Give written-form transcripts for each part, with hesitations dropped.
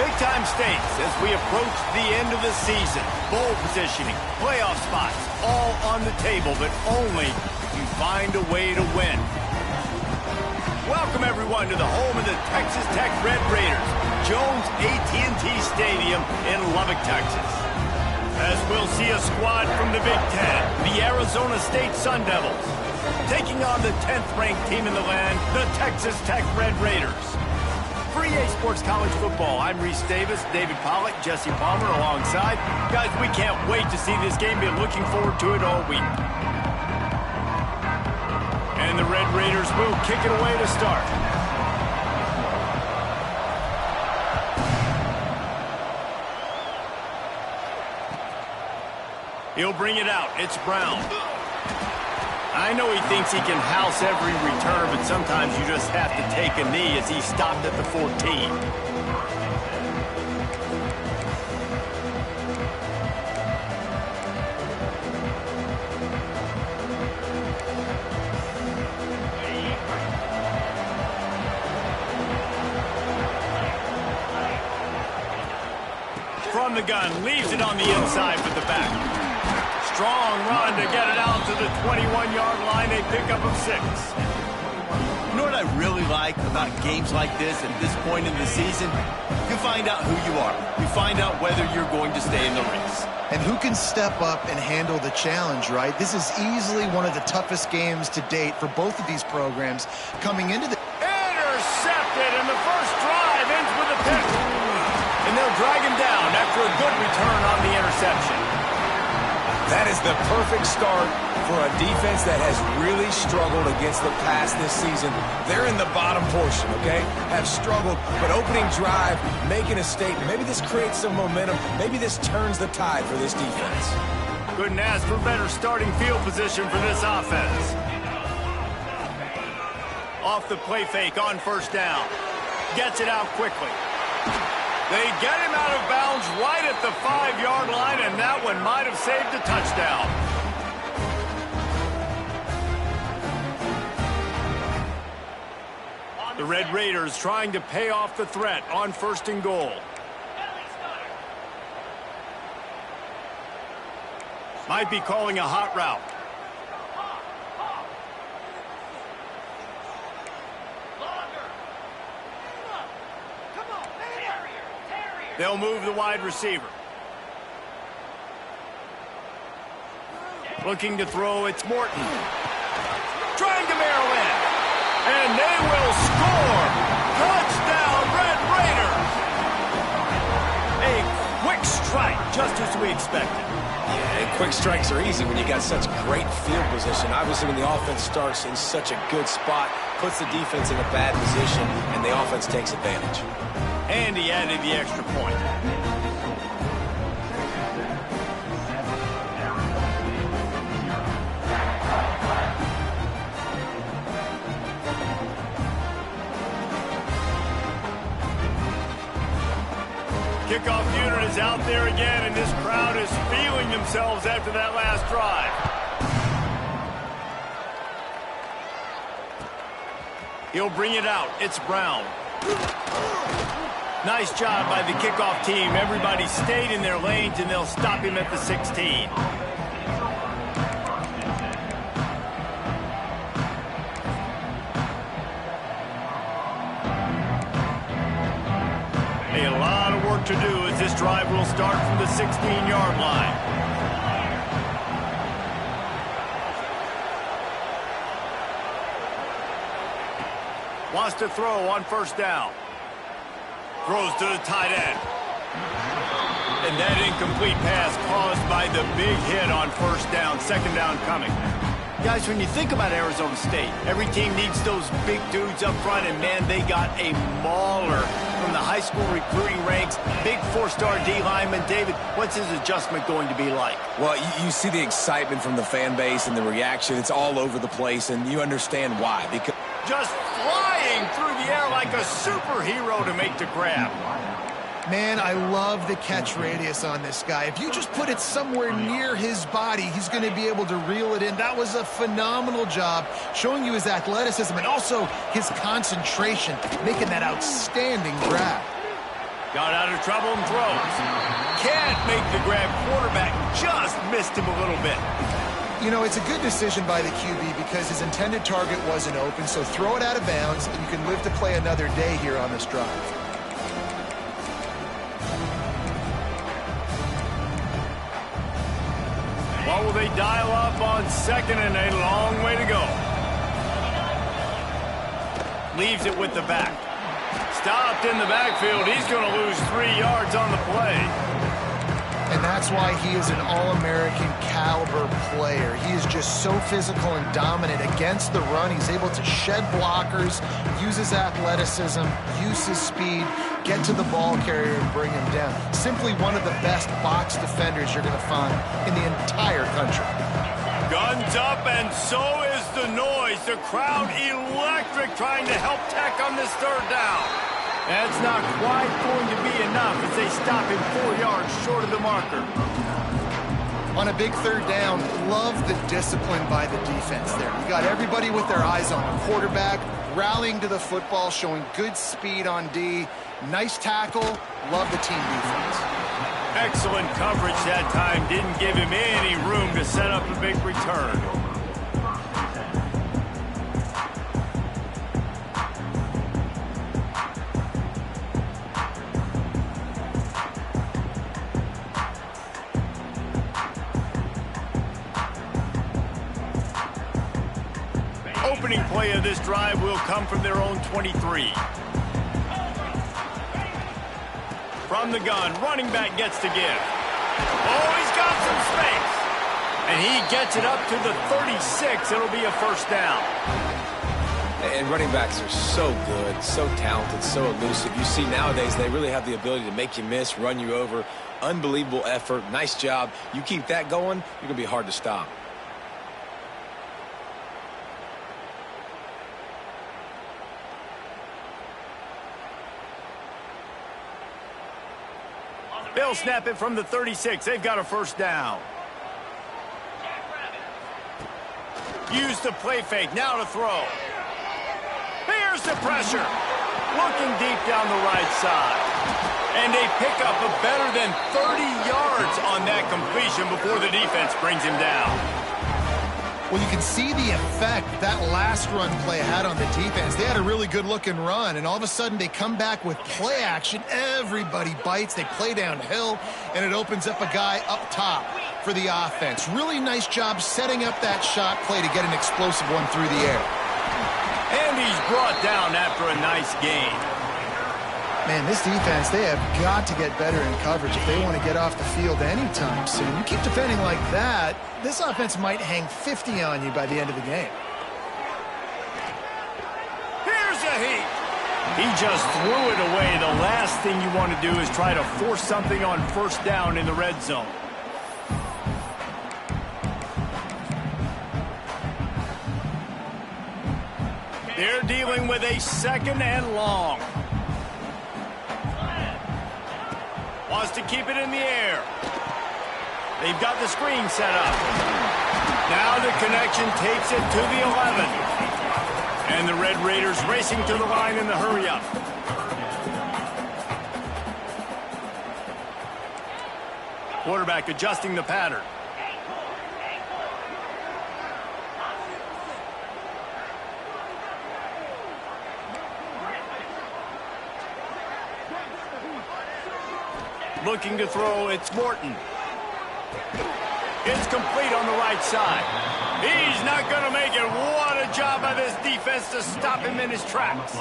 Big-time stakes as we approach the end of the season. Bowl positioning, playoff spots, all on the table, but only if you find a way to win. Welcome, everyone, to the home of the Texas Tech Red Raiders, Jones AT&T Stadium in Lubbock, Texas. As we'll see a squad from the Big Ten, the Arizona State Sun Devils, taking on the 10th-ranked team in the land, the Texas Tech Red Raiders. For EA Sports College Football, I'm Reese Davis, David Pollack, Jesse Palmer alongside. Guys, we can't wait to see this game. Been looking forward to it all week. And the Red Raiders will kick it away to start. He'll bring it out. It's Brown. I know he thinks he can house every return, but sometimes you just have to take a knee as he stopped at the 14. From the gun, leaves it on the inside for the back. Strong run to get it out to the 21-yard line. A pickup of 6. You know what I really like about games like this at this point in the season? You find out who you are. You find out whether you're going to stay in the race. And who can step up and handle the challenge, right? This is easily one of the toughest games to date for both of these programs coming into the... Intercepted, and the first drive ends with a pick. And they'll drag him down after a good return on the interception. That is the perfect start for a defense that has really struggled against the pass this season. They're in the bottom portion, okay? Have struggled, but opening drive, making a statement. Maybe this creates some momentum. Maybe this turns the tide for this defense. Couldn't ask for better starting field position for this offense. Off the play fake on first down. Gets it out quickly. They get him out of bounds right at the 5-yard line, and that one might have saved a touchdown. The Red Raiders trying to pay off the threat on 1st and goal. Might be calling a hot route. They'll move the wide receiver. Looking to throw, it's Morton. Trying to barrel in. And they will score. Touchdown, Red Raiders. A quick strike, just as we expected. Yeah, quick strikes are easy when you got such great field position. Obviously, when the offense starts in such a good spot, puts the defense in a bad position, and the offense takes advantage. And he added the extra point. Kickoff unit is out there again, and this crowd is feeling themselves after that last drive. He'll bring it out. It's Brown. Nice job by the kickoff team. Everybody stayed in their lanes, and they'll stop him at the 16. A lot of work to do as this drive will start from the 16-yard line. Wants to throw on first down. Throws to the tight end. And that incomplete pass caused by the big hit on first down. 2nd down coming. Guys, when you think about Arizona State, every team needs those big dudes up front, and man, they got a mauler from the high school recruiting ranks. Big 4-star D lineman. David, what's his adjustment going to be like? Well, you see the excitement from the fan base and the reaction. It's all over the place, and you understand why. Because just flying through the air like a superhero to make the grab. Man, I love the catch radius on this guy. If you just put it somewhere near his body, he's going to be able to reel it in. That was a phenomenal job, showing you his athleticism and also his concentration, making that outstanding grab. Got out of trouble and throws. Can't make the grab. Quarterback just missed him a little bit. You know, it's a good decision by the QB because his intended target wasn't open, so throw it out of bounds, and you can live to play another day here on this drive. What will they dial up on second and a long way to go? Leaves it with the back. Stopped in the backfield. He's going to lose 3 yards on the play. And that's why he is an All-American caliber player. He is just so physical and dominant against the run. He's able to shed blockers, use his athleticism, use his speed, get to the ball carrier and bring him down. Simply one of the best box defenders you're going to find in the entire country. Guns up, and so is the noise. The crowd electric trying to help Tech on this third down. That's not quite going to be enough as they stop him 4 yards short of the marker. On a big third down, love the discipline by the defense there. You got everybody with their eyes on the quarterback, rallying to the football, showing good speed on D. Nice tackle. Love the team defense. Excellent coverage that time. Didn't give him any room to set up a big return. Opening play of this drive will come from their own 23. From the gun, running back gets to give. Oh, he's got some space. And he gets it up to the 36. It'll be a first down. And running backs are so good, so talented, so elusive. You see nowadays they really have the ability to make you miss, run you over. Unbelievable effort. Nice job. You keep that going, you're going to be hard to stop. They'll snap it from the 36. They've got a first down. Use the play fake. Now to throw. Here's the pressure. Looking deep down the right side. And they pick up a better than 30 yards on that completion before the defense brings him down. Well, you can see the effect that last run play had on the defense. They had a really good-looking run, and all of a sudden they come back with play action. Everybody bites. They play downhill, and it opens up a guy up top for the offense. Really nice job setting up that shot play to get an explosive one through the air. And he's brought down after a nice gain. Man, this defense, they have got to get better in coverage if they want to get off the field anytime soon. You keep defending like that, this offense might hang 50 on you by the end of the game. Here's a heat. He just threw it away. The last thing you want to do is try to force something on first down in the red zone. They're dealing with a second and long. Wants to keep it in the air. They've got the screen set up. Now the connection takes it to the 11. And the Red Raiders racing to the line in the hurry-up. Quarterback adjusting the pattern. Looking to throw, it's Morton. It's complete on the right side. He's not going to make it. What a job by this defense to stop him in his tracks.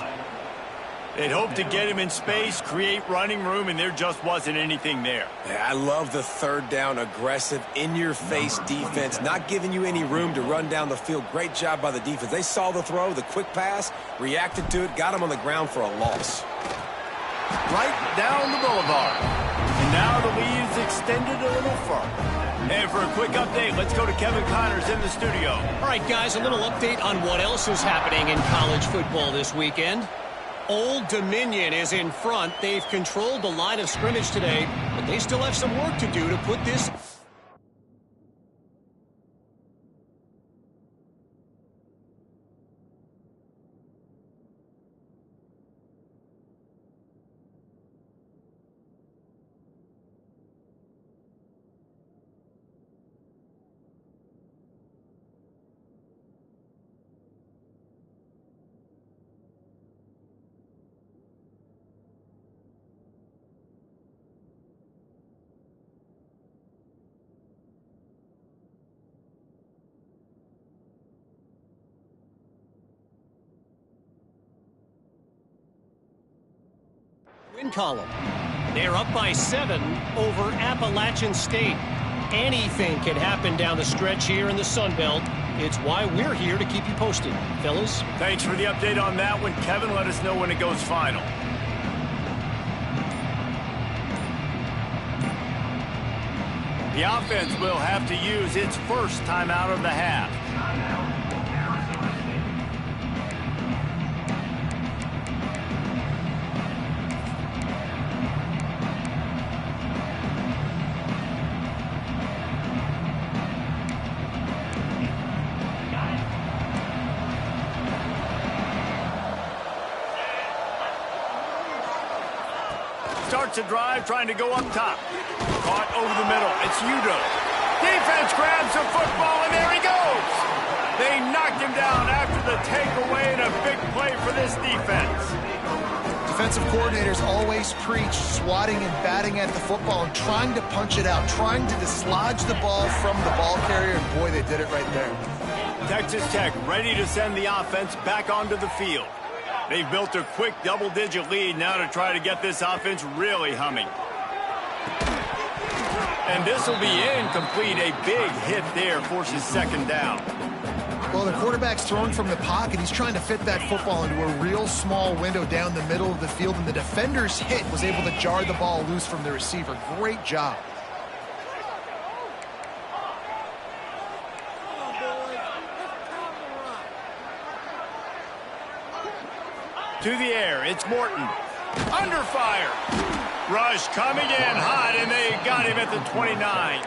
They'd hoped to get him in space, create running room, and there just wasn't anything there. Yeah, I love the third down, aggressive, in-your-face defense, not giving you any room to run down the field. Great job by the defense. They saw the throw, the quick pass, reacted to it, got him on the ground for a loss. Right down the boulevard. And now the lead is extended a little further. And for a quick update, let's go to Kevin Connors in the studio. All right, guys, a little update on what else is happening in college football this weekend. Old Dominion is in front. They've controlled the line of scrimmage today, but they still have some work to do to put this win column. They're up by 7 over Appalachian State. Anything can happen down the stretch here in the Sun Belt. It's why we're here to keep you posted. Fellas? Thanks for the update on that one, Kevin. Let us know when it goes final. The offense will have to use its first timeout of the half. Starts a drive, trying to go up top. Caught over the middle. It's Udo. Defense grabs the football, and there he goes. They knocked him down after the takeaway, and a big play for this defense. Defensive coordinators always preach swatting and batting at the football and trying to punch it out, trying to dislodge the ball from the ball carrier, and boy, they did it right there. Texas Tech ready to send the offense back onto the field. They've built a quick double-digit lead now to try to get this offense really humming. And this will be incomplete. A big hit there forces second down. Well, the quarterback's throwing from the pocket. He's trying to fit that football into a real small window down the middle of the field, and the defender's hit was able to jar the ball loose from the receiver. Great job. To the air, it's Morton. Under fire. Rush coming in hot, and they got him at the 29.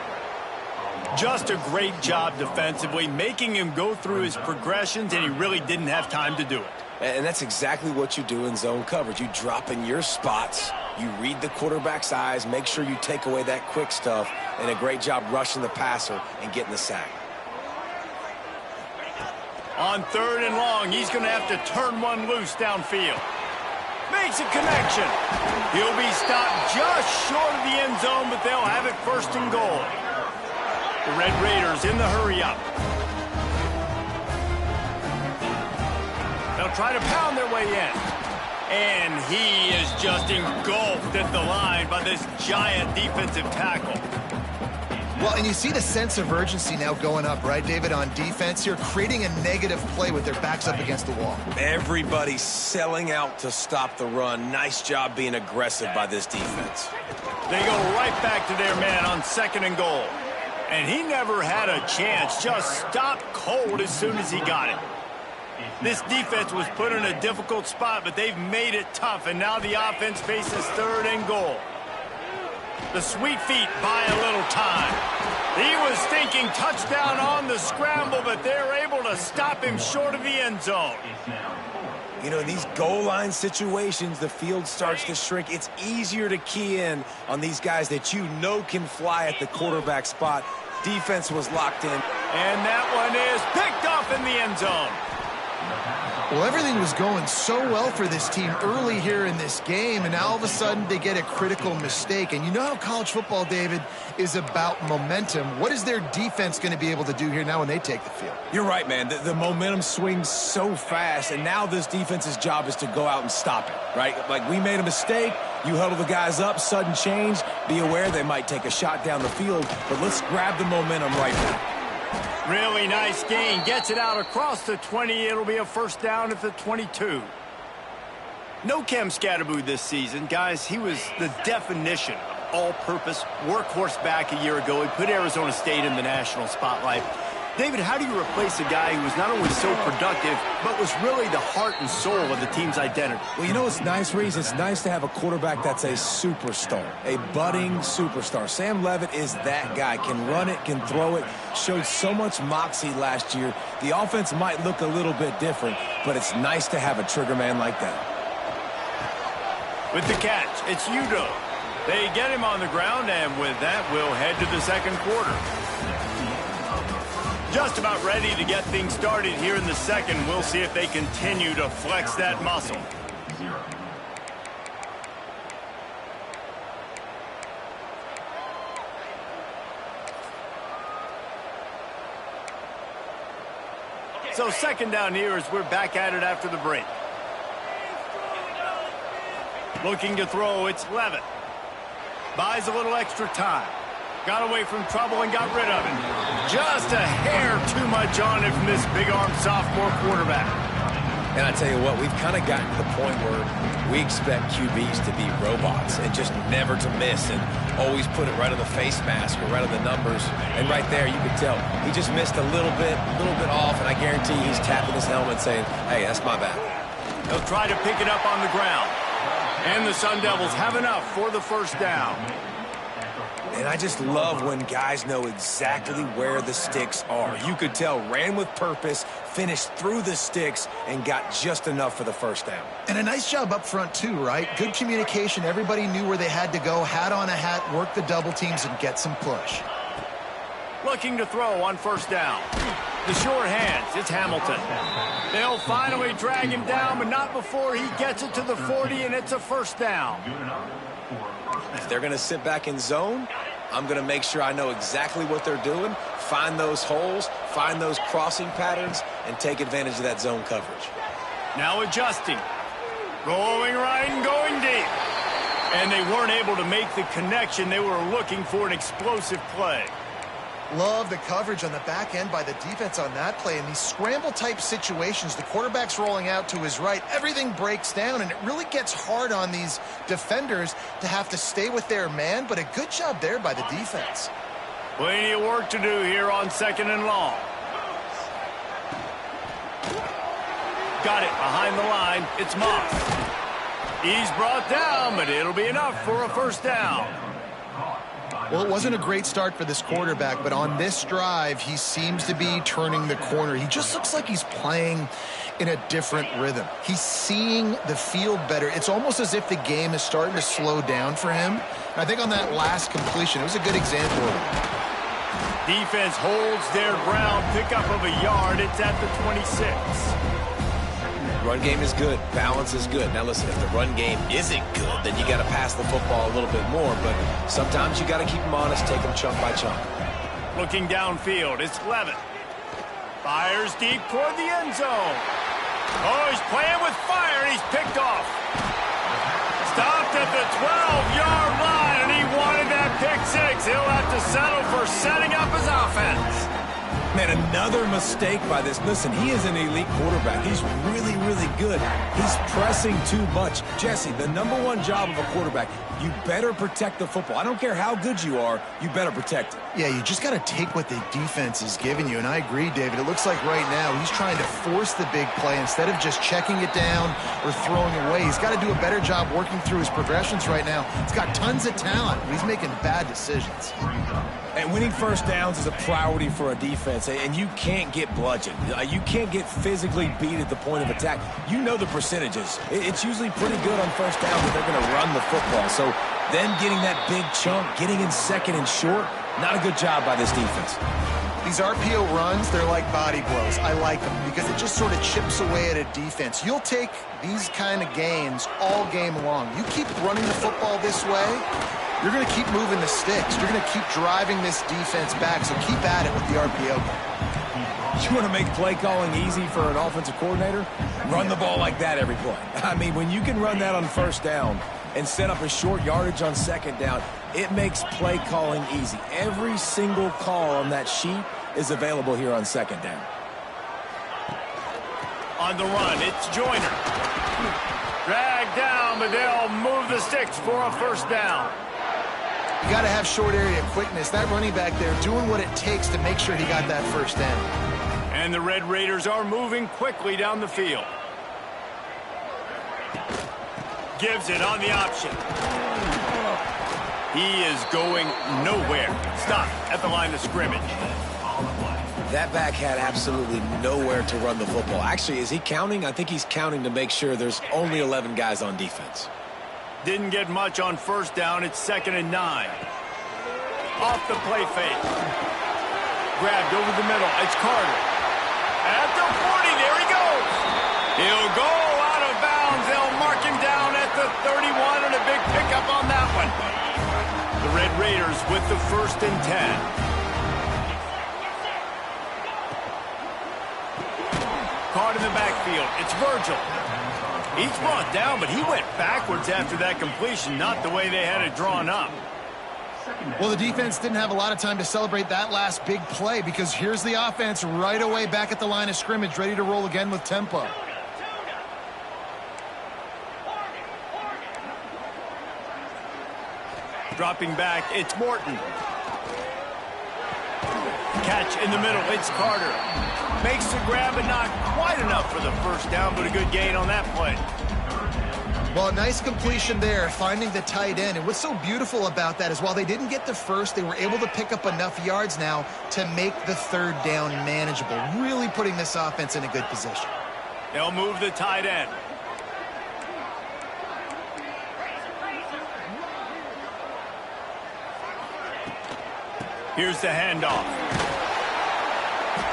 Just a great job defensively, making him go through his progressions, and he really didn't have time to do it. And that's exactly what you do in zone coverage. You drop in your spots, you read the quarterback's eyes, make sure you take away that quick stuff, and a great job rushing the passer and getting the sack. On 3rd and long, he's going to have to turn one loose downfield. Makes a connection. He'll be stopped just short of the end zone, but they'll have it 1st and goal. The Red Raiders in the hurry-up. They'll try to pound their way in. And he is just engulfed at the line by this giant defensive tackle. Well, and you see the sense of urgency now going up, right, David, on defense here, creating a negative play with their backs up against the wall. Everybody's selling out to stop the run. Nice job being aggressive by this defense. They go right back to their man on 2nd and goal. And he never had a chance, just stopped cold as soon as he got it. This defense was put in a difficult spot, but they've made it tough, and now the offense faces 3rd and goal. The sweet feet buy a little time. He was thinking touchdown on the scramble, but they're able to stop him short of the end zone. You know, in these goal line situations, the field starts to shrink. It's easier to key in on these guys that you know can fly at the quarterback spot. Defense was locked in. And that one is picked off in the end zone. Well, everything was going so well for this team early here in this game, and now all of a sudden they get a critical mistake. And you know how college football, David, is about momentum. What is their defense going to be able to do here now when they take the field? You're right, man. The momentum swings so fast, and now this defense's job is to go out and stop it, right? Like, we made a mistake. You huddle the guys up, sudden change. Be aware they might take a shot down the field, but let's grab the momentum right now. Really nice gain. Gets it out across the 20. It'll be a 1st down at the 22. No Cam Scatterboo this season. Guys, he was the definition of all-purpose workhorse back a year ago. He put Arizona State in the national spotlight. David, how do you replace a guy who was not only so productive, but was really the heart and soul of the team's identity? Well, you know what's nice, Reese? It's nice to have a quarterback that's a superstar, a budding superstar. Sam Levitt is that guy. Can run it, can throw it, showed so much moxie last year. The offense might look a little bit different, but it's nice to have a trigger man like that. With the catch, it's Udo. They get him on the ground, and with that, we'll head to the 2nd quarter. Just about ready to get things started here in the 2nd. We'll see if they continue to flex that muscle. So 2nd down here as we're back at it after the break. Looking to throw, it's Levitt. Buys a little extra time. Got away from trouble and got rid of it. Just a hair too much on it from this big-armed sophomore quarterback. And I tell you what, we've kind of gotten to the point where we expect QBs to be robots and just never to miss and always put it right on the face mask or right on the numbers. And right there, you could tell he just missed a little bit off, and I guarantee he's tapping his helmet saying, hey, that's my bad. They'll try to pick it up on the ground. And the Sun Devils have enough for the first down. And I just love when guys know exactly where the sticks are. You could tell, ran with purpose, finished through the sticks, and got just enough for the first down. And a nice job up front, too, right? Good communication. Everybody knew where they had to go, hat on a hat, work the double teams, and get some push. Looking to throw on first down. The short hands, it's Hamilton. They'll finally drag him down, but not before he gets it to the 40, and it's a first down. If they're going to sit back in zone, I'm going to make sure I know exactly what they're doing, find those holes, find those crossing patterns, and take advantage of that zone coverage. Now adjusting. Going right and going deep. And they weren't able to make the connection. They were looking for an explosive play. Love the coverage on the back end by the defense on that play. In these scramble-type situations, the quarterback's rolling out to his right. Everything breaks down, and it really gets hard on these defenders to have to stay with their man, but a good job there by the defense. Plenty of work to do here on second and long. Got it behind the line. It's Moss. He's brought down, but it'll be enough for a first down. Well, it wasn't a great start for this quarterback, but on this drive, he seems to be turning the corner. He just looks like he's playing in a different rhythm. He's seeing the field better. It's almost as if the game is starting to slow down for him. And I think on that last completion, it was a good example of it. Defense holds their ground, pickup of a yard. It's at the 26. Run game is good. Balance is good. Now, listen, if the run game isn't good, then you got to pass the football a little bit more. But sometimes you got to keep them honest, take them chunk by chunk. Looking downfield, it's Levitt. Fires deep toward the end zone. Oh, he's playing with fire, and he's picked off. Stopped at the 12-yard line, and he wanted that pick six. He'll have to settle for setting up his offense. Man, another mistake by this. Listen, he is an elite quarterback. He's really, really good. He's pressing too much. Jesse, the #1 job of a quarterback, you better protect the football. I don't care how good you are, you better protect it. Yeah, you just got to take what the defense is giving you. And I agree, David. It looks like right now he's trying to force the big play instead of just checking it down or throwing away. He's got to do a better job working through his progressions right now. He's got tons of talent, but he's making bad decisions. And winning first downs is a priority for a defense, and you can't get bludgeoned. You can't get physically beat at the point of attack. You know the percentages. It's usually pretty good on first down that they're going to run the football. So them getting that big chunk, getting in second and short, not a good job by this defense. These RPO runs, they're like body blows. I like them because it just sort of chips away at a defense. You'll take these kind of gains all game long. You keep running the football this way, you're going to keep moving the sticks. You're going to keep driving this defense back, so keep at it with the RPO game. You want to make play calling easy for an offensive coordinator? Run the ball like that every play. I mean, when you can run that on first down and set up a short yardage on second down, it makes play calling easy. Every single call on that sheet is available here on second down. On the run, it's Joyner. Dragged down, but they'll move the sticks for a first down. You got to have short area quickness. That running back there doing what it takes to make sure he got that first down. And the Red Raiders are moving quickly down the field. Gives it on the option. He is going nowhere. Stop at the line of scrimmage. That back had absolutely nowhere to run the football. Actually, is he counting? I think he's counting to make sure there's only 11 guys on defense. Didn't get much on first down. It's 2nd and 9. Off the play fake. Grabbed over the middle. It's Carter. At the 40, there he goes. He'll go out of bounds. They'll mark him down at the 31, and a big pickup on that one. The Red Raiders with the 1st and 10. Caught in the backfield. It's Virgil. He's brought down, but he went backwards after that completion, not the way they had it drawn up. Well, the defense didn't have a lot of time to celebrate that last big play because here's the offense right away back at the line of scrimmage, ready to roll again with tempo. Dropping back, it's Morton. Catch in the middle, it's Carter. Makes the grab, but not quite enough for the first down, but a good gain on that play. Well, a nice completion there, finding the tight end. And what's so beautiful about that is while they didn't get the first, they were able to pick up enough yards now to make the third down manageable, really putting this offense in a good position. They'll move the tight end. Here's the handoff.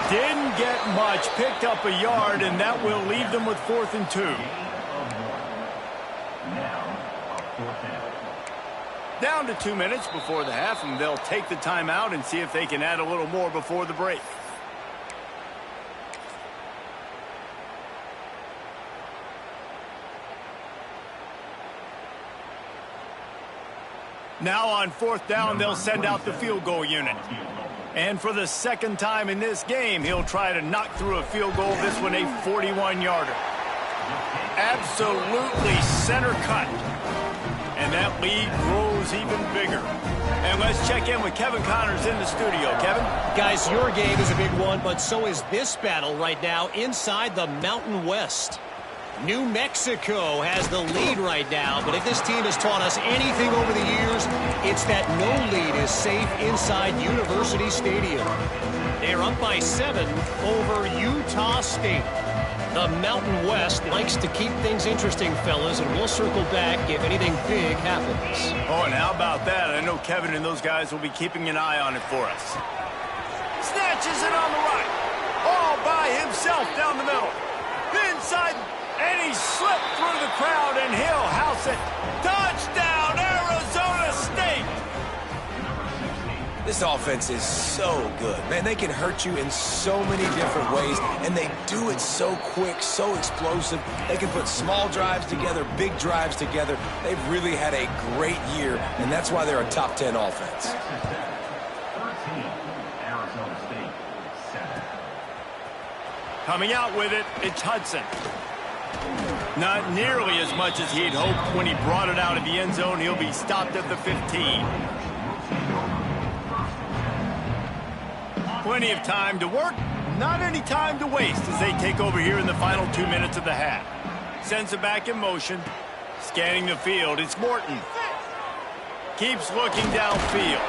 Didn't get much, picked up a yard, and that will leave them with 4th and 2. Down to 2 minutes before the half, and they'll take the timeout and see if they can add a little more before the break. Now on 4th down, they'll send out the field goal unit. And for the second time in this game, he'll try to knock through a field goal, this one a 41-yarder. Absolutely center cut. And that lead grows even bigger. And let's check in with Kevin Connors in the studio. Kevin? Guys, your game is a big one, but so is this battle right now inside the Mountain West. New Mexico has the lead right now, but if this team has taught us anything over the years, it's that no lead is safe inside University Stadium. They're up by 7 over Utah State. The Mountain West likes to keep things interesting, fellas, and we'll circle back if anything big happens. Oh, and how about that? I know Kevin and those guys will be keeping an eye on it for us. Snatches it on the right. All by himself down the middle. Inside, and he slipped through the crowd, and he'll house it. Touchdown, Arizona State! This offense is so good. Man, they can hurt you in so many different ways, and they do it so quick, so explosive. They can put small drives together, big drives together. They've really had a great year, and that's why they're a top 10 offense. Coming out with it, it's Hudson. Not nearly as much as he'd hoped when he brought it out of the end zone. He'll be stopped at the 15. Plenty of time to work, not any time to waste as they take over here in the final 2 minutes of the half. Sends it back in motion. Scanning the field, it's Morton. Keeps looking downfield.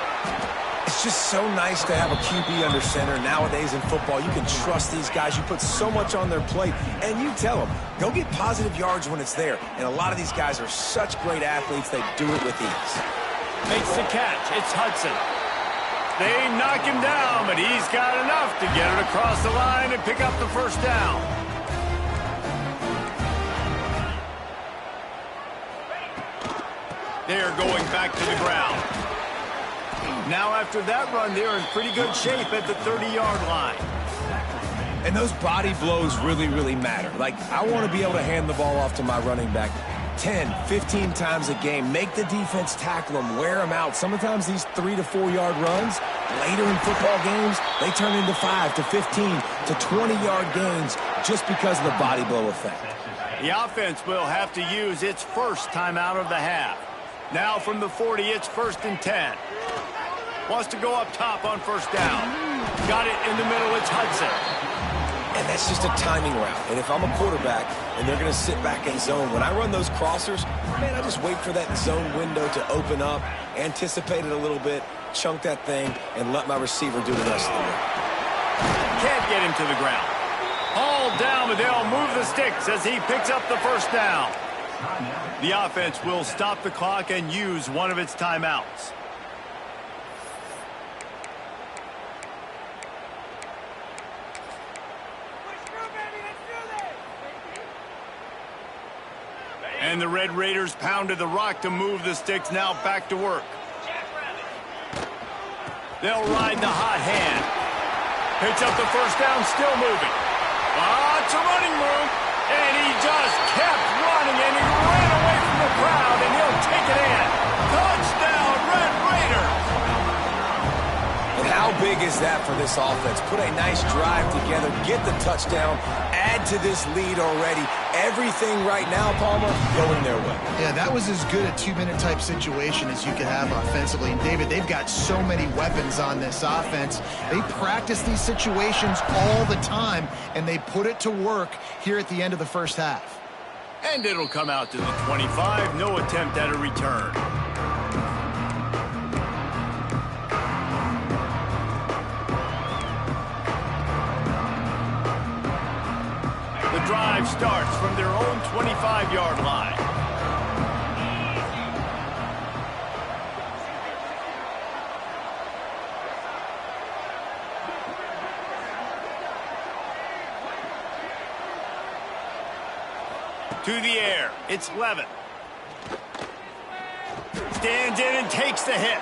It's just so nice to have a QB under center. Nowadays in football, you can trust these guys. You put so much on their plate, and you tell them, go get positive yards when it's there. And a lot of these guys are such great athletes, they do it with ease. Makes the catch, it's Hudson. They knock him down, but he's got enough to get it across the line and pick up the first down. They're going back to the ground. Now after that run, they're in pretty good shape at the 30-yard line. And those body blows really, really matter. Like, I want to be able to hand the ball off to my running back 10, 15 times a game. Make the defense tackle them, wear them out. Sometimes these 3 to 4 yard runs, later in football games, they turn into 5 to 15 to 20-yard gains just because of the body blow effect. The offense will have to use its first timeout of the half. Now from the 40, it's 1st and 10. Wants to go up top on first down. Got it in the middle, it's Hudson. And that's just a timing route. And if I'm a quarterback and they're going to sit back in zone, when I run those crossers, man, I just wait for that zone window to open up, anticipate it a little bit, chunk that thing, and let my receiver do the rest of the work. Can't get him to the ground. Hauled down, but they'll move the sticks as he picks up the first down. The offense will stop the clock and use one of its timeouts. And the Red Raiders pounded the rock to move the sticks, now back to work. They'll ride the hot hand. Picks up the first down, still moving. Lots of running room. And he just kept running, and he ran away from the crowd, and he'll take it in. Touchdown, Red Raiders! And how big is that for this offense? Put a nice drive together, get the touchdown, add to this lead already. Everything right now, Palmer, going their way. Yeah, that was as good a two-minute type situation as you could have offensively. And, David, they've got so many weapons on this offense. They practice these situations all the time, and they put it to work here at the end of the first half. And it'll come out to the 25. No attempt at a return. The drive starts from their own 25-yard line. To the air. It's Levin. Stands in and takes the hit.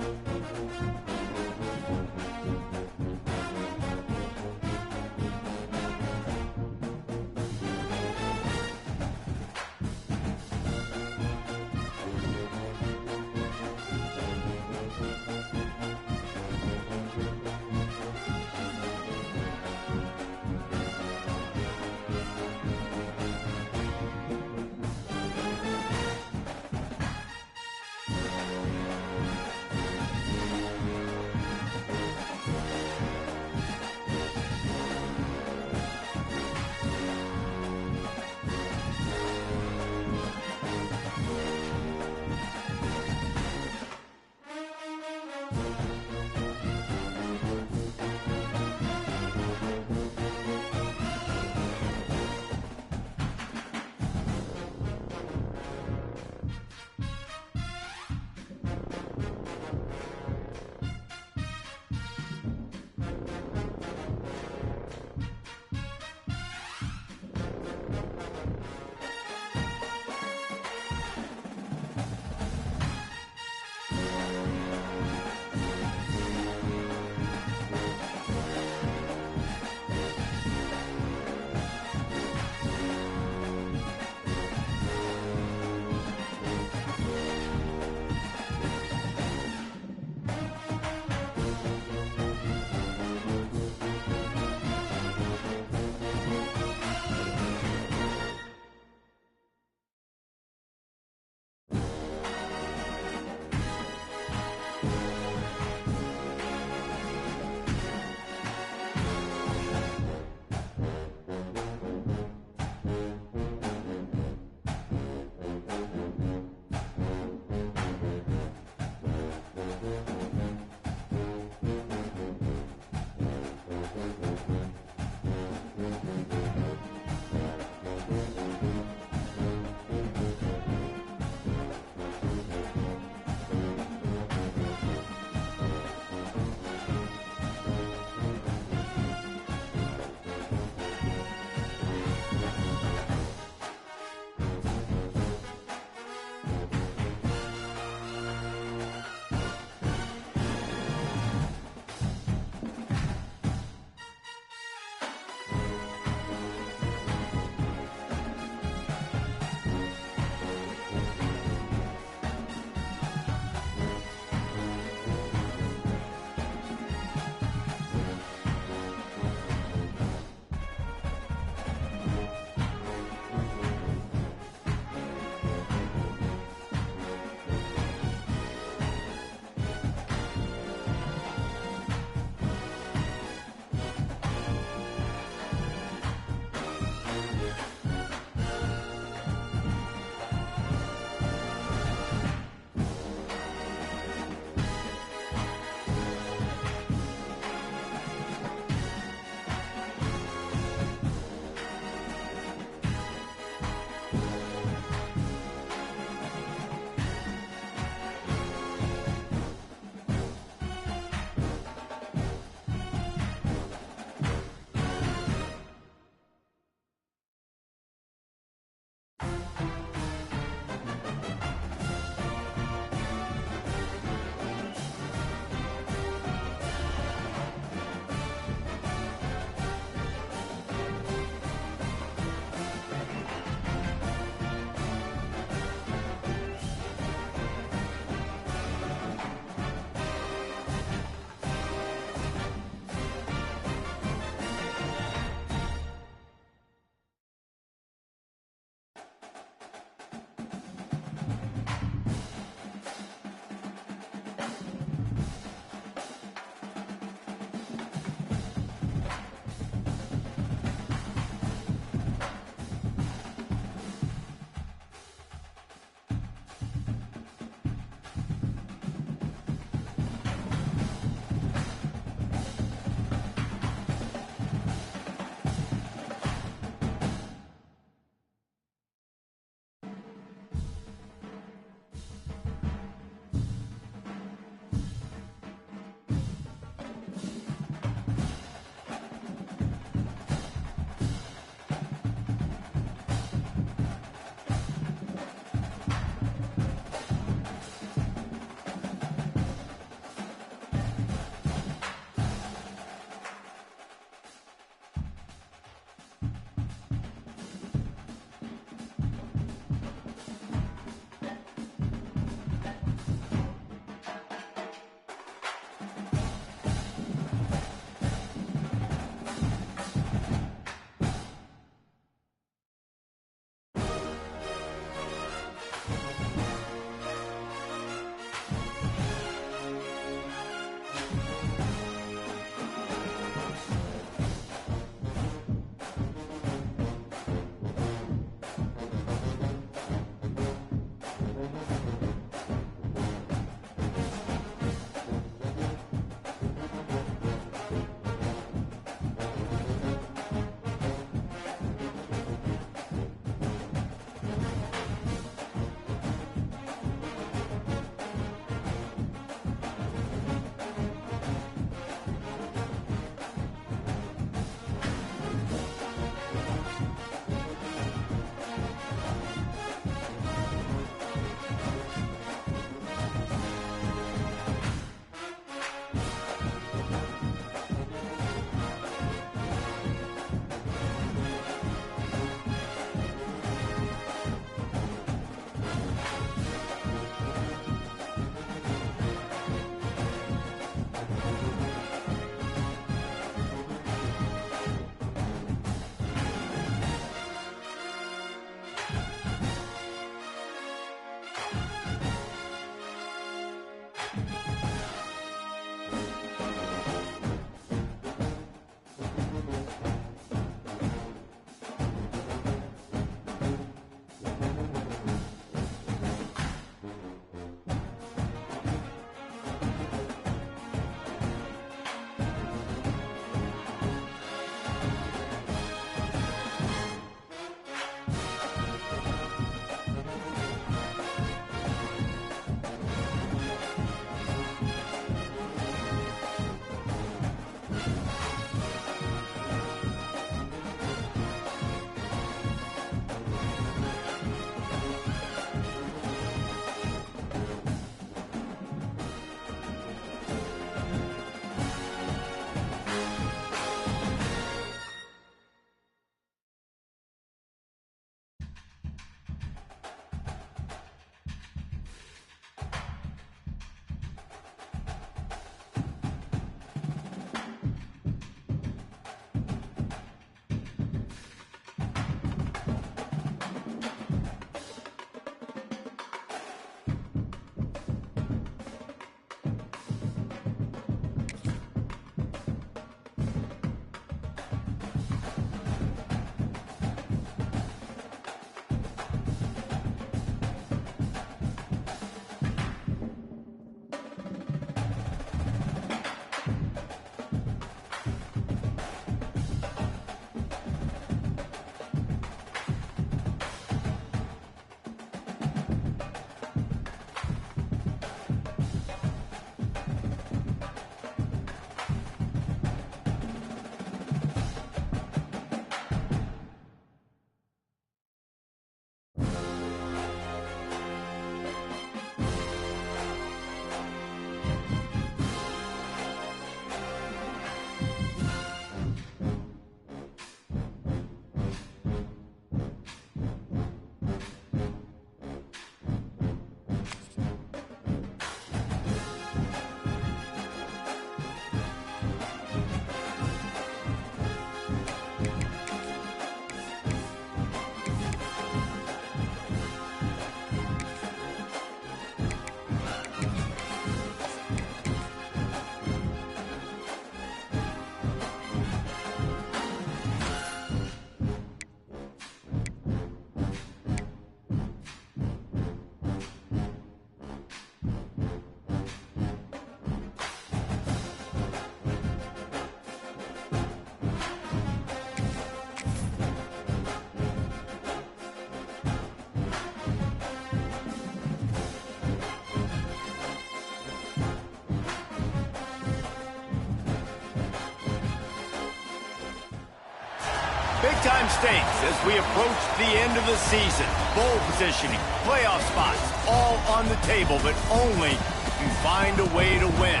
Big-time stakes as we approach the end of the season. Bowl positioning, playoff spots, all on the table, but only if you find a way to win.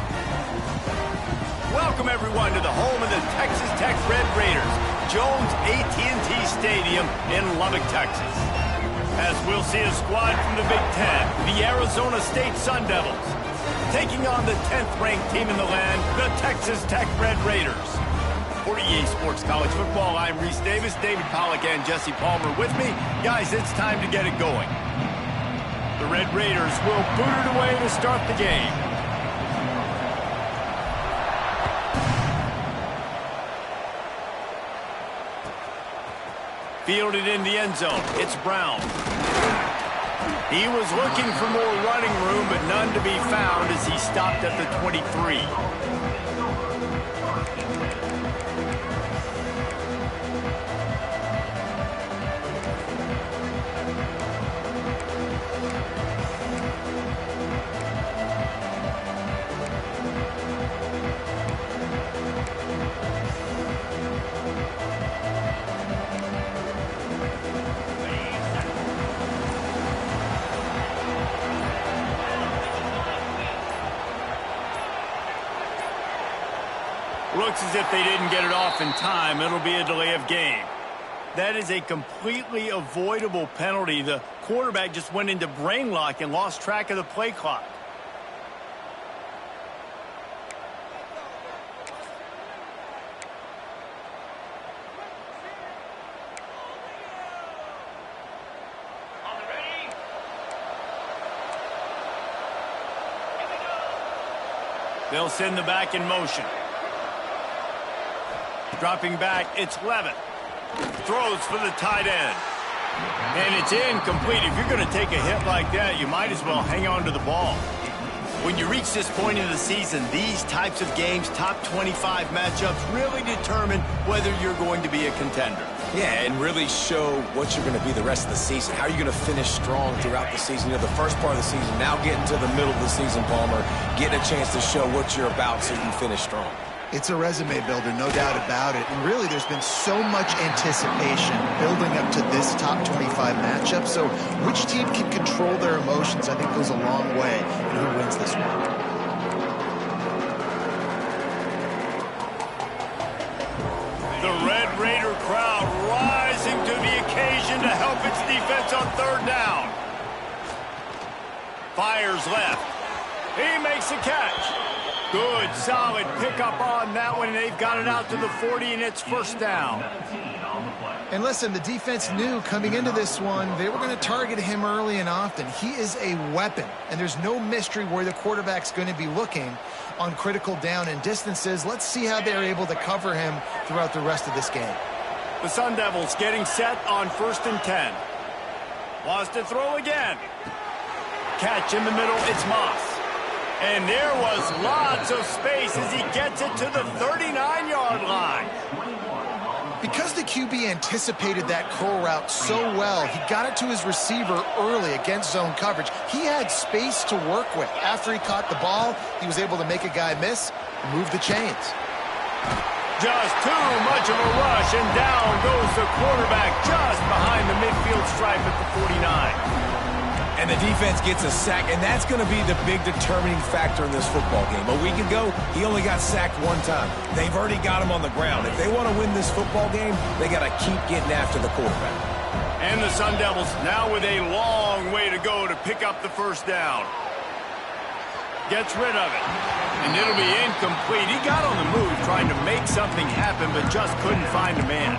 Welcome, everyone, to the home of the Texas Tech Red Raiders, Jones AT&T Stadium in Lubbock, Texas. As we'll see a squad from the Big Ten, the Arizona State Sun Devils, taking on the 10th-ranked team in the land, the Texas Tech Red Raiders. For EA Sports College Football, I'm Reese Davis, David Pollack, and Jesse Palmer with me. Guys, it's time to get it going. The Red Raiders will boot it away to start the game. Fielded in the end zone. It's Brown. He was looking for more running room, but none to be found as he stopped at the 23. Looks as if they didn't get it off in time. It'll be a delay of game. That is a completely avoidable penalty. The quarterback just went into brain lock and lost track of the play clock. They'll send the back in motion. Dropping back, it's Levitt. Throws for the tight end. And it's incomplete. If you're going to take a hit like that, you might as well hang on to the ball. When you reach this point in the season, these types of games, top 25 matchups, really determine whether you're going to be a contender. Yeah, and really show what you're going to be the rest of the season. How are you going to finish strong throughout the season? You know, the first part of the season, now getting to the middle of the season, Palmer, getting a chance to show what you're about so you can finish strong. It's a resume builder, no doubt about it. And really, there's been so much anticipation building up to this top 25 matchup. So which team can control their emotions, I think, goes a long way in who wins this one. The Red Raider crowd rising to the occasion to help its defense on third down. Fires left. He makes a catch. Good, solid pickup on that one, and they've got it out to the 40, and it's first down. And listen, the defense knew coming into this one, they were going to target him early and often. He is a weapon, and there's no mystery where the quarterback's going to be looking on critical down and distances. Let's see how they're able to cover him throughout the rest of this game. The Sun Devils getting set on 1st and 10. Wants to throw again. Catch in the middle, it's Moss. And there was lots of space as he gets it to the 39-yard line. Because the QB anticipated that curl route so well, he got it to his receiver early against zone coverage. He had space to work with. After he caught the ball, he was able to make a guy miss, move the chains. Just too much of a rush, and down goes the quarterback just behind the midfield stripe at the 49. And the defense gets a sack, and that's going to be the big determining factor in this football game. A week ago, he only got sacked one time. They've already got him on the ground. If they want to win this football game, they got to keep getting after the quarterback. And the Sun Devils now with a long way to go to pick up the first down. Gets rid of it. And it'll be incomplete. He got on the move trying to make something happen, but just couldn't find a man.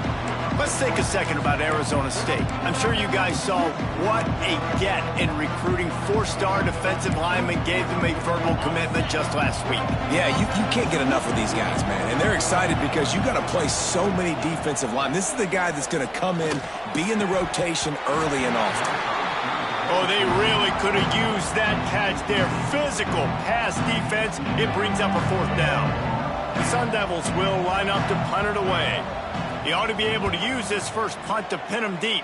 Let's take a second about Arizona State. I'm sure you guys saw what a get in recruiting. 4-star defensive linemen gave them a verbal commitment just last week. Yeah, you can't get enough of these guys, man. And they're excited because you got to play so many defensive linemen. This is the guy that's going to come in, be in the rotation early and often. Oh, they really could have used that catch there. Physical pass defense. It brings up a 4th down. The Sun Devils will line up to punt it away. He ought to be able to use this first punt to pin him deep.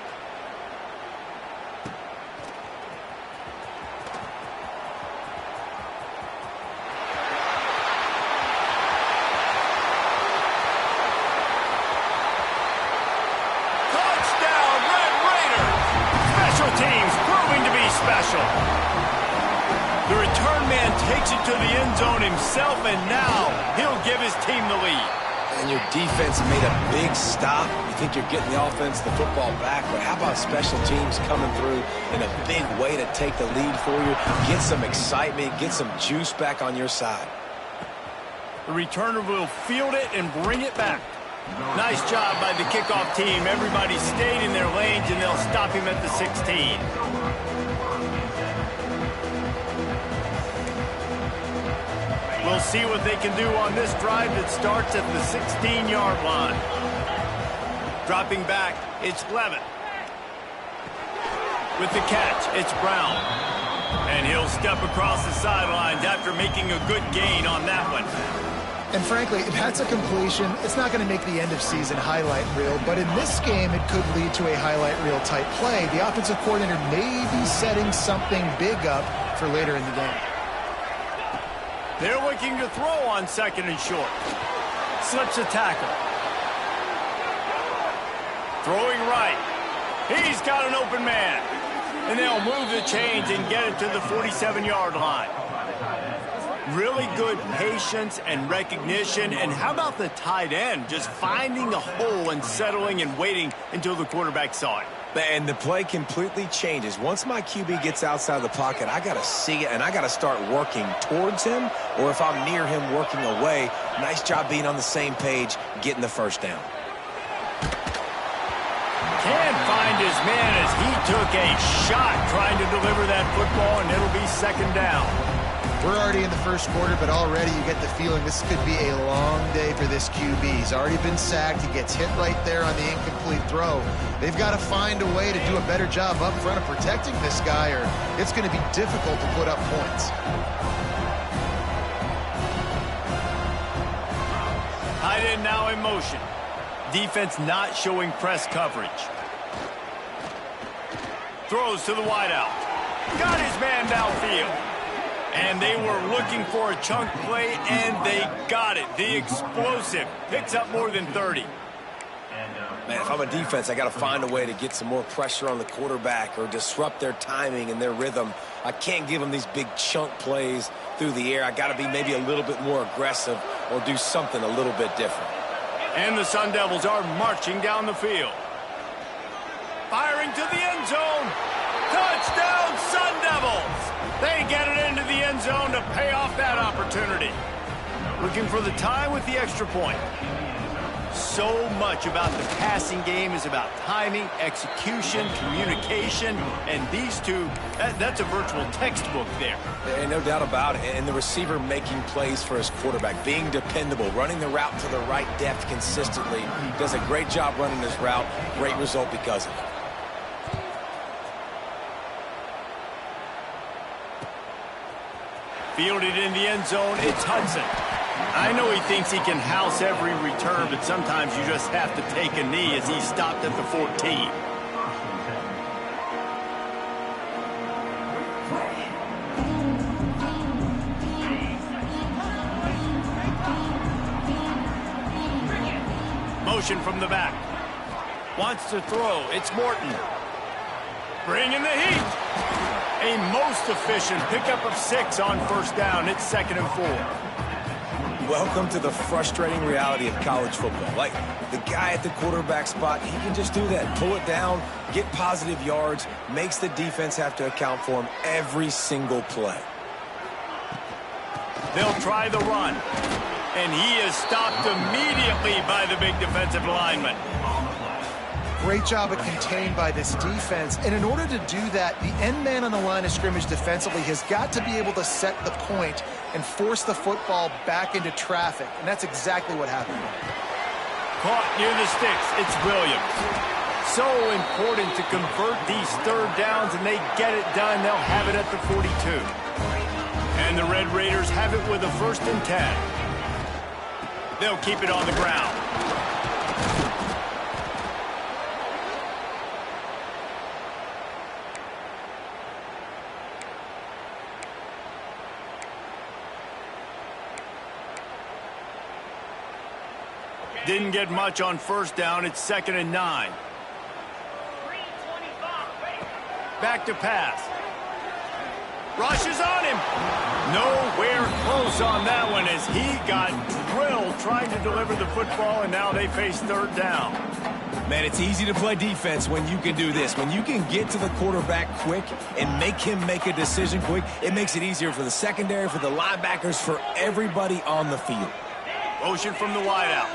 Takes it to the end zone himself, and now he'll give his team the lead. And your defense made a big stop. You think you're getting the offense, the football back, but how about special teams coming through in a big way to take the lead for you? Get some excitement, get some juice back on your side. The returner will field it and bring it back. Nice job by the kickoff team. Everybody stayed in their lanes, and they'll stop him at the 16. We'll see what they can do on this drive that starts at the 16-yard line. Dropping back, it's Levin. With the catch, it's Brown. And he'll step across the sidelines after making a good gain on that one. And frankly, if that's a completion, it's not going to make the end-of-season highlight reel. But in this game, it could lead to a highlight reel type play. The offensive coordinator may be setting something big up for later in the game. They're looking to throw on second and short. Slips a tackle. Throwing right. He's got an open man. And they'll move the chains and get it to the 47-yard line. Really good patience and recognition. And how about the tight end just finding a hole and settling and waiting until the quarterback saw it? And the play completely changes. Once my QB gets outside the pocket, I got to see it, and I got to start working towards him, or if I'm near him, working away. Nice job being on the same page, getting the first down. Can't find his man as he took a shot trying to deliver that football, and it'll be second down. We're already in the first quarter, but already you get the feeling this could be a long day for this QB. He's already been sacked. He gets hit right there on the incomplete throw. They've got to find a way to do a better job up front of protecting this guy, or it's going to be difficult to put up points. Tight end now in motion. Defense not showing press coverage. Throws to the wideout. Got his man downfield. And they were looking for a chunk play, and they got it. The explosive picks up more than 30. Man, if I'm a defense, I got to find a way to get some more pressure on the quarterback or disrupt their timing and their rhythm. I can't give them these big chunk plays through the air. I got to be maybe a little bit more aggressive or do something a little bit different. And the Sun Devils are marching down the field. Firing to the end zone. Touchdown, Sun Devils! They get it into the end zone to pay off that opportunity. Looking for the tie with the extra point. So much about the passing game is about timing, execution, communication, and these two, that's a virtual textbook there. And no doubt about it. And the receiver making plays for his quarterback, being dependable, running the route to the right depth consistently. Does a great job running his route. Great result because of it. Fielded in the end zone, it's Hudson. I know he thinks he can house every return, but sometimes you just have to take a knee as he stopped at the 14. Motion from the back. Wants to throw, it's Morton. Bringing the heat. A most efficient pickup of 6 on first down. It's 2nd and 4. Welcome to the frustrating reality of college football. Like, the guy at the quarterback spot, he can just do that. Pull it down, get positive yards, makes the defense have to account for him every single play. They'll try the run. And he is stopped immediately by the big defensive lineman. Great job of contained by this defense. And in order to do that, the end man on the line of scrimmage defensively has got to be able to set the point and force the football back into traffic. And that's exactly what happened. Caught near the sticks. It's Williams. So important to convert these third downs, and they get it done. They'll have it at the 42. And the Red Raiders have it with a 1st and 10. They'll keep it on the ground. Didn't get much on first down. It's 2nd and 9. Back to pass. Rushes on him. Nowhere close on that one as he got drilled trying to deliver the football, and now they face third down. Man, it's easy to play defense when you can do this. When you can get to the quarterback quick and make him make a decision quick, it makes it easier for the secondary, for the linebackers, for everybody on the field. Motion from the wideout.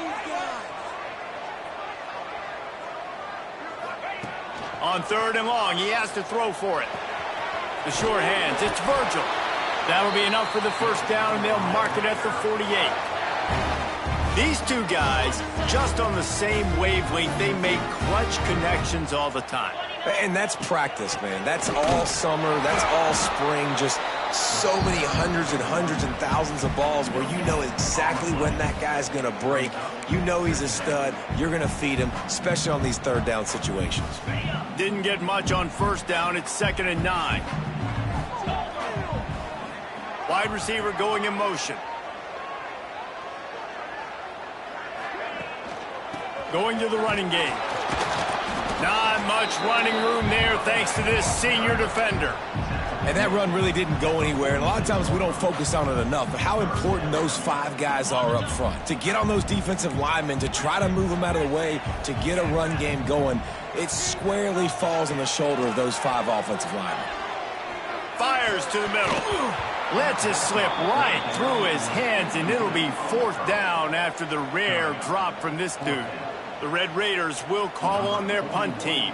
On third and long, he has to throw for it. The short hands, it's Virgil. That'll be enough for the first down, and they'll mark it at the 48. These two guys, just on the same wavelength, they make clutch connections all the time. And that's practice, man. That's all summer. That's all spring. Just so many hundreds and thousands of balls where you know exactly when that guy's going to break. You know he's a stud. You're going to feed him, especially on these third down situations. Didn't get much on first down. It's 2nd and 9. Wide receiver going in motion. Going to the running game. Not much running room there thanks to this senior defender. And that run really didn't go anywhere. And a lot of times we don't focus on it enough. But how important those 5 guys are up front. To get on those defensive linemen, to try to move them out of the way, to get a run game going, it squarely falls on the shoulder of those 5 offensive linemen. Fires to the middle. Lets it slip right through his hands, and it'll be 4th down after the rare drop from this dude. The Red Raiders will call on their punt team.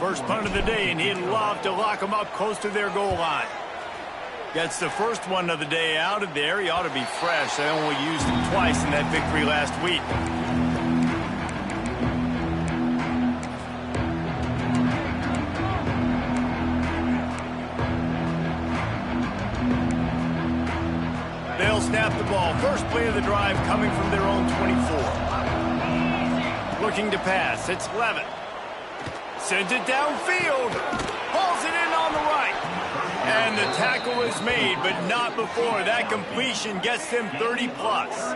First punt of the day, and he'd love to lock them up close to their goal line. Gets the first one of the day out of there. He ought to be fresh. They only used him twice in that victory last week. They'll snap the ball. First play of the drive coming from their own 24. Looking to pass. It's Levitt. Sends it downfield. Hauls it in on the right. And the tackle is made, but not before. That completion gets them 30-plus.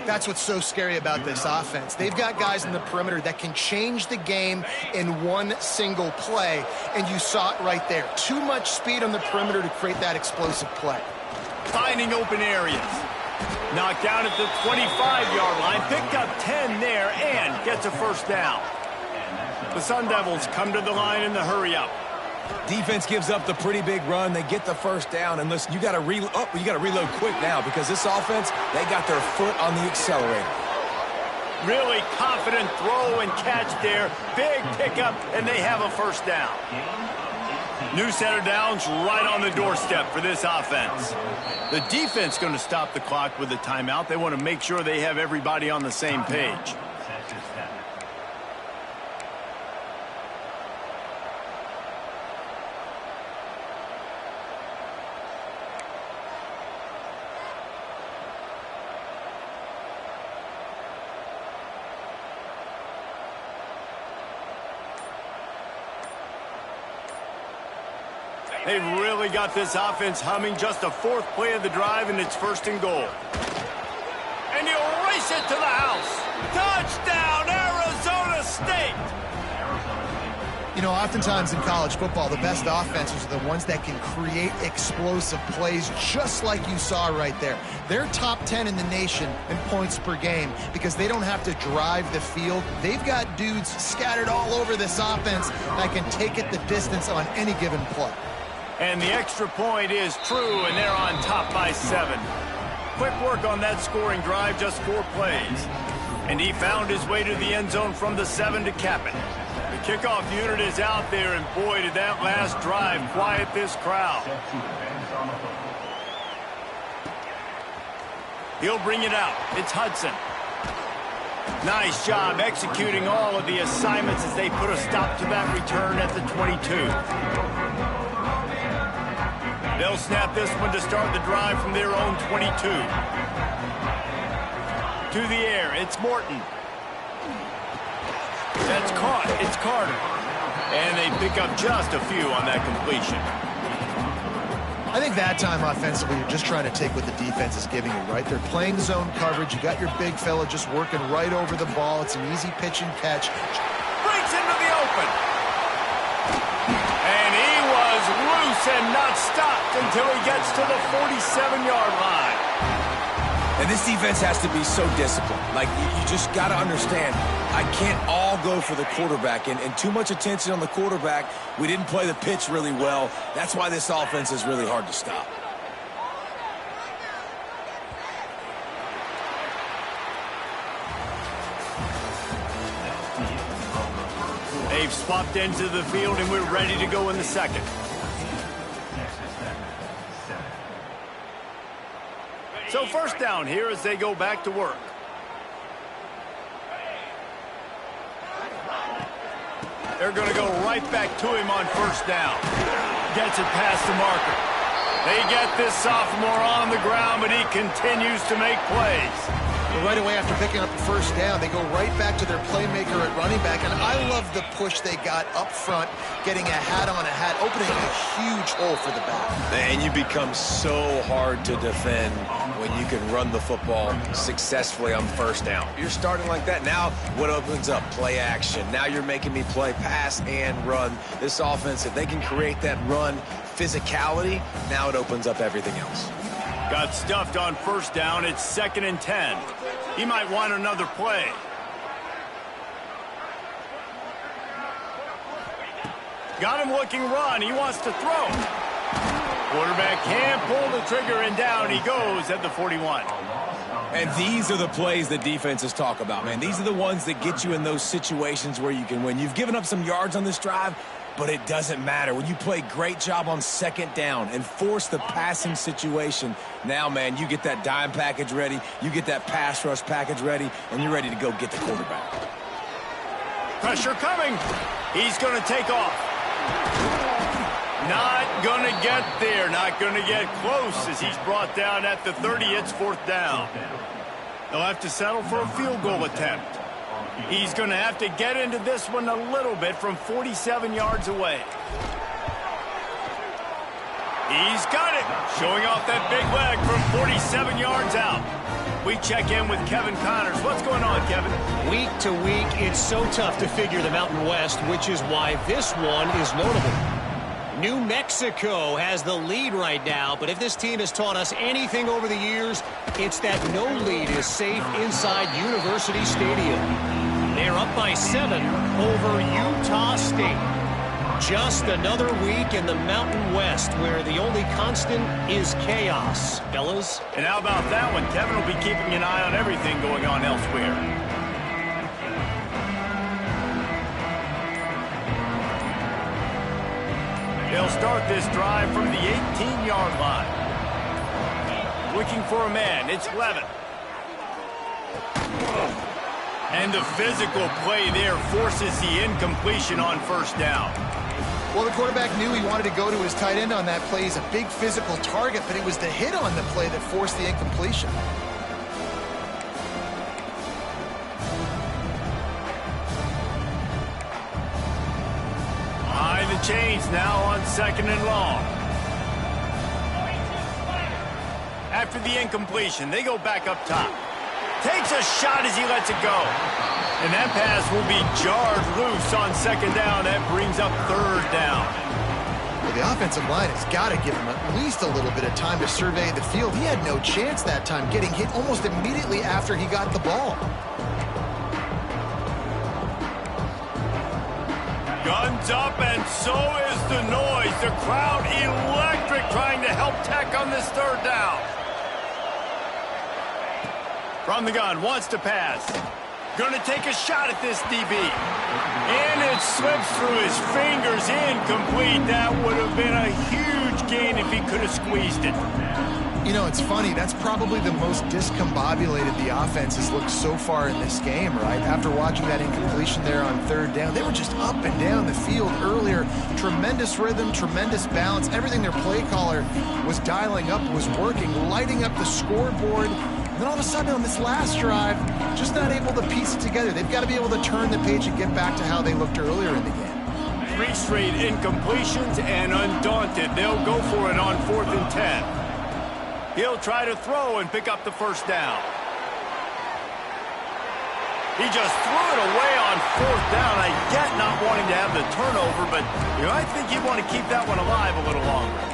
That's what's so scary about this offense. They've got guys in the perimeter that can change the game in one single play, and you saw it right there. Too much speed on the perimeter to create that explosive play. Finding open areas. Knocked down at the 25-yard line. Picked up 10 there and gets a first down. The Sun Devils come to the line in the hurry-up. Defense gives up the pretty big run. They get the first down. And listen, you got to reload quick now because this offense, they got their foot on the accelerator. Really confident throw and catch there. Big pickup, and they have a first down. New set of downs right on the doorstep for this offense. The defense going to stop the clock with a timeout. They want to make sure they have everybody on the same page. They've really got this offense humming. Just a 4th play of the drive, and it's 1st and goal. And he'll race it to the house. Touchdown, Arizona State! You know, oftentimes in college football, the best offenses are the ones that can create explosive plays just like you saw right there. They're top 10 in the nation in points per game because they don't have to drive the field. They've got dudes scattered all over this offense that can take it the distance on any given play. And the extra point is true, and they're on top by 7. Quick work on that scoring drive, just 4 plays. And he found his way to the end zone from the 7 to cap it. The kickoff unit is out there, and boy, did that last drive quiet this crowd. He'll bring it out. It's Hudson. Nice job executing all of the assignments as they put a stop to that return at the 22. They'll snap this one to start the drive from their own 22. To the air, it's Morton. That's caught, it's Carter. And they pick up just a few on that completion. I think that time offensively, you're just trying to take what the defense is giving you, right? They're playing zone coverage. You got your big fella just working right over the ball. It's an easy pitch and catch. Breaks into the open. And he was loose and not stopped until he gets to the 47-yard line. And this defense has to be so disciplined. Like, you just got to understand, I can't all go for the quarterback. And too much attention on the quarterback. We didn't play the pitch really well. That's why this offense is really hard to stop. They've swapped into the field, and we're ready to go in the second. So first down here as they go back to work. They're going to go right back to him on first down. Gets it past the marker. They get this sophomore on the ground, but he continues to make plays. But right away after picking up the first down, they go right back to their playmaker at running back. And I love the push they got up front, getting a hat on a hat, opening a huge hole for the back. And you become so hard to defend when you can run the football successfully on first down. You're starting like that. Now what opens up? Play action. Now you're making me play pass and run. This offense, if they can create that run physicality, now it opens up everything else. Got stuffed on first down. It's 2nd and 10. He might want another play. Got him looking run. He wants to throw. Quarterback can't pull the trigger, and down he goes at the 41. And these are the plays that defenses talk about, man. These are the ones that get you in those situations where you can win. You've given up some yards on this drive, but it doesn't matter. When you play great job on second down and force the passing situation, now, man, you get that dime package ready, you get that pass rush package ready, and you're ready to go get the quarterback. Pressure coming. He's going to take off. Not going to get there. Not going to get close as he's brought down at the 30. It's 4th down. They'll have to settle for a field goal attempt. He's going to have to get into this one a little bit from 47 yards away. He's got it. Showing off that big leg from 47 yards out. We check in with Kevin Connors. What's going on, Kevin? Week to week, it's so tough to figure the Mountain West, which is why this one is notable. New Mexico has the lead right now, but if this team has taught us anything over the years, it's that no lead is safe inside University Stadium. They're up by 7 over Utah State. Just another week in the Mountain West where the only constant is chaos, fellas. And how about that one? Kevin will be keeping an eye on everything going on elsewhere. They'll start this drive from the 18-yard line. Looking for a man. It's Levin. And the physical play there forces the incompletion on first down. Well, the quarterback knew he wanted to go to his tight end on that play. He's a big physical target, but it was the hit on the play that forced the incompletion. Behind the chains now on 2nd and long. After the incompletion, they go back up top. Takes a shot as he lets it go. And that pass will be jarred loose on 2nd down. That brings up 3rd down. Well, the offensive line has got to give him at least a little bit of time to survey the field. He had no chance that time, getting hit almost immediately after he got the ball. Guns up, and so is the noise. The crowd electric, trying to help Tech on this 3rd down. From the gun, wants to pass. Going to take a shot at this DB. And it slips through his fingers, incomplete. That would have been a huge gain if he could have squeezed it. You know, it's funny. That's probably the most discombobulated the offense has looked so far in this game, right? After watching that incompletion there on 3rd down, they were just up and down the field earlier. Tremendous rhythm, tremendous balance. Everything their play caller was dialing up was working, lighting up the scoreboard. And then all of a sudden on this last drive, just not able to piece it together. They've got to be able to turn the page and get back to how they looked earlier in the game. 3 straight incompletions, and undaunted, they'll go for it on 4th and 10. He'll try to throw and pick up the 1st down. He just threw it away on 4th down. I get not wanting to have the turnover, but I think you want to keep that one alive a little longer.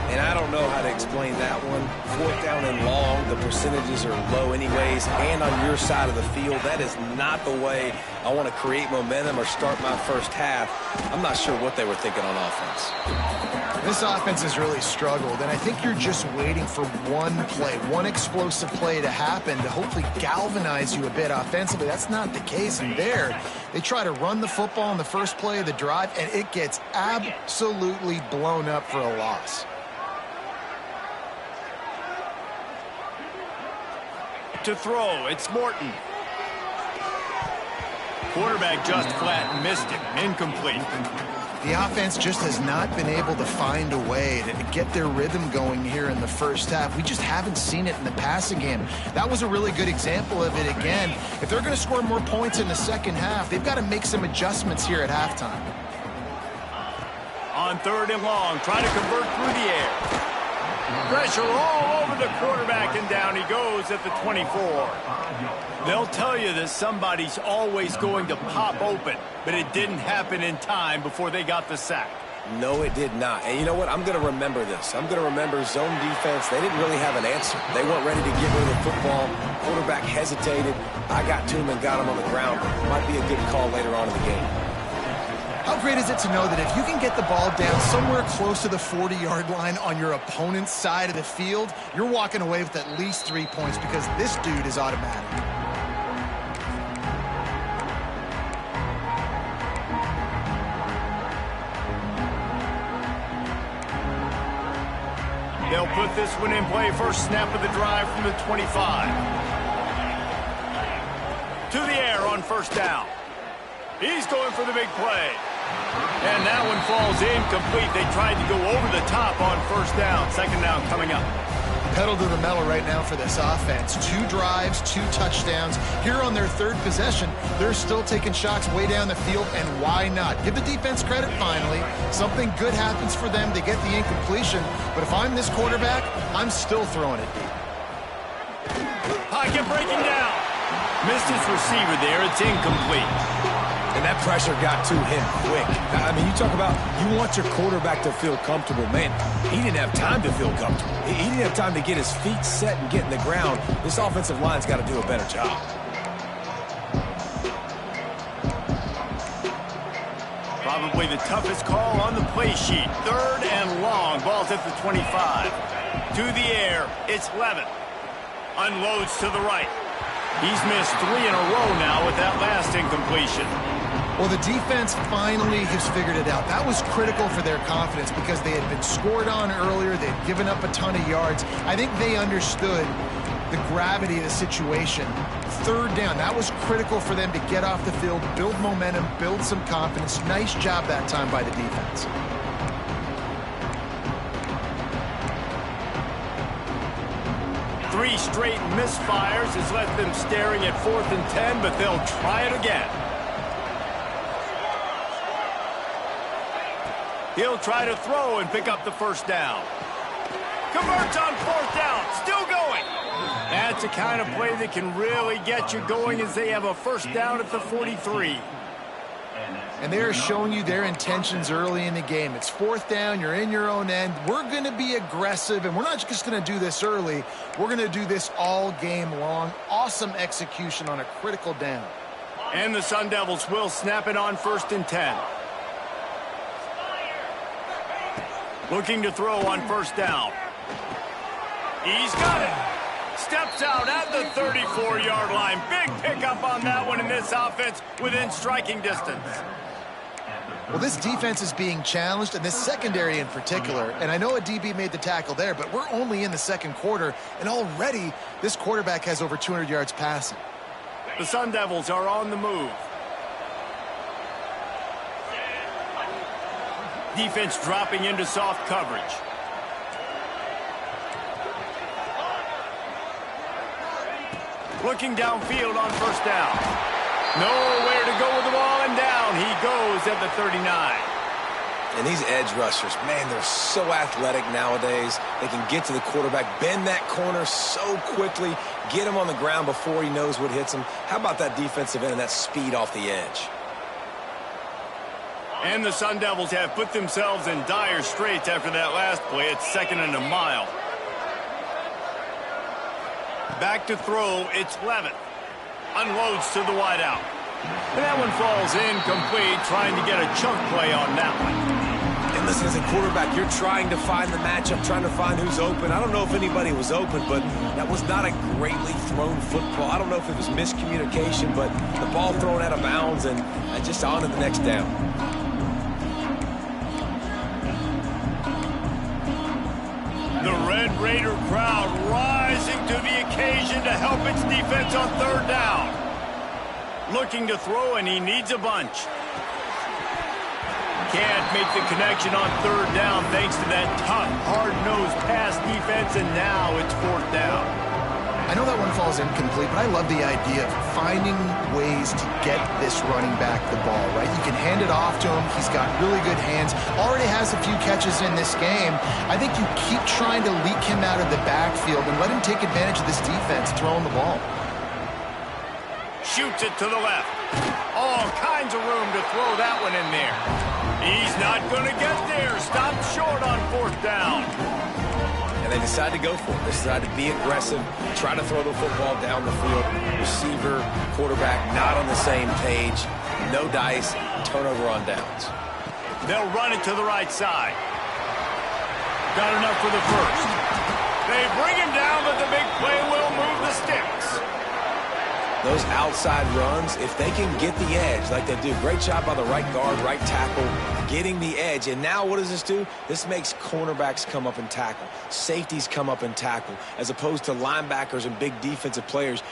And I don't know how to explain that one. 4th down and long, the percentages are low anyways, and on your side of the field, that is not the way I want to create momentum or start my first half. I'm not sure what they were thinking on offense. This offense has really struggled, and I think you're just waiting for one play, one explosive play to happen to hopefully galvanize you a bit offensively. That's not the case, and there, they try to run the football in the first play of the drive, and it gets absolutely blown up for a loss. To throw, it's Morton. Quarterback just flat missed him, incomplete. The offense just has not been able to find a way to get their rhythm going here in the first half. We just haven't seen it in the passing game. That was a really good example of it again. If they're going to score more points in the second half, they've got to make some adjustments here at halftime. On 3rd and long, trying to convert through the air. Pressure all over the quarterback, and down he goes at the 24. They'll tell you that somebody's always going to pop open, but it didn't happen in time before they got the sack. No, it did not. And you know what? I'm going to remember this. I'm going to remember zone defense. They didn't really have an answer. They weren't ready to get rid of the football. Quarterback hesitated. I got to him and got him on the ground. Might be a good call later on in the game. How great is it to know that if you can get the ball down somewhere close to the 40-yard line on your opponent's side of the field, you're walking away with at least 3 points because this dude is automatic. They'll put this one in play. First snap of the drive from the 25. To the air on 1st down. He's going for the big play. And that one falls incomplete. They tried to go over the top on 1st down. 2nd down coming up. Pedal to the metal right now for this offense. 2 drives, 2 touchdowns. Here on their 3rd possession, they're still taking shots way down the field, and why not? Give the defense credit finally. Something good happens for them. They get the incompletion. But if I'm this quarterback, I'm still throwing it deep. Pocket breaking down. Missed his receiver there. It's incomplete. And that pressure got to him quick. I mean, you talk about you want your quarterback to feel comfortable. Man, he didn't have time to feel comfortable. He didn't have time to get his feet set and get in the ground. This offensive line's got to do a better job. Probably the toughest call on the play sheet. 3rd and long. Ball's at the 25. To the air. It's Levin. Unloads to the right. He's missed 3 in a row now with that last incompletion. Well, the defense finally has figured it out. That was critical for their confidence because they had been scored on earlier. They had given up a ton of yards. I think they understood the gravity of the situation. 3rd down, that was critical for them to get off the field, build momentum, build some confidence. Nice job that time by the defense. Three straight misfires has left them staring at 4th and 10, but they'll try it again. He'll try to throw and pick up the 1st down. Converts on 4th down, still going. That's the kind of play that can really get you going as they have a 1st down at the 43. And they're showing you their intentions early in the game. It's 4th down, you're in your own end. We're going to be aggressive, and we're not just going to do this early. We're going to do this all game long. Awesome execution on a critical down. And the Sun Devils will snap it on 1st and 10. Looking to throw on 1st down. He's got it. Steps out at the 34-yard line. Big pickup on that one in this offense within striking distance. Well, this defense is being challenged, and this secondary in particular. And I know a DB made the tackle there, but we're only in the 2nd quarter, and already this quarterback has over 200 yards passing. The Sun Devils are on the move. Defense dropping into soft coverage. Looking downfield on 1st down. Nowhere to go with the ball, and down he goes at the 39. And these edge rushers, man, they're so athletic nowadays. They can get to the quarterback, bend that corner so quickly, get him on the ground before he knows what hits him. How about that defensive end and that speed off the edge? And the Sun Devils have put themselves in dire straits after that last play. It's 2nd and a mile. Back to throw, it's Levitt. Unloads to the wideout. And that one falls incomplete, trying to get a chunk play on that one. And listen, as a quarterback, you're trying to find the matchup, trying to find who's open. I don't know if anybody was open, but that was not a greatly thrown football. I don't know if it was miscommunication, but the ball thrown out of bounds and just on to the next down. The Red Raider crowd rising to the occasion to help its defense on 3rd down. Looking to throw, and he needs a bunch. Can't make the connection on 3rd down thanks to that tough, hard-nosed pass defense, and now it's 4th down. I know that one falls incomplete, but I love the idea of finding ways to get this running back the ball, right? You can hand it off to him. He's got really good hands. Already has a few catches in this game. I think you keep trying to leak him out of the backfield and let him take advantage of this defense throwing the ball. Shoots it to the left. All kinds of room to throw that one in there. He's not going to get there. Stopped short on 4th down. And they decide to go for it. They decide to be aggressive, try to throw the football down the field. Receiver, quarterback, not on the same page. No dice, turnover on downs. They'll run it to the right side. Got enough for the first. They bring him down, but the big play will move the sticks. Those outside runs, if they can get the edge like they do, great job by the right guard, right tackle, getting the edge. And now what does this do? This makes cornerbacks come up and tackle. Safeties come up and tackle, as opposed to linebackers and big defensive players.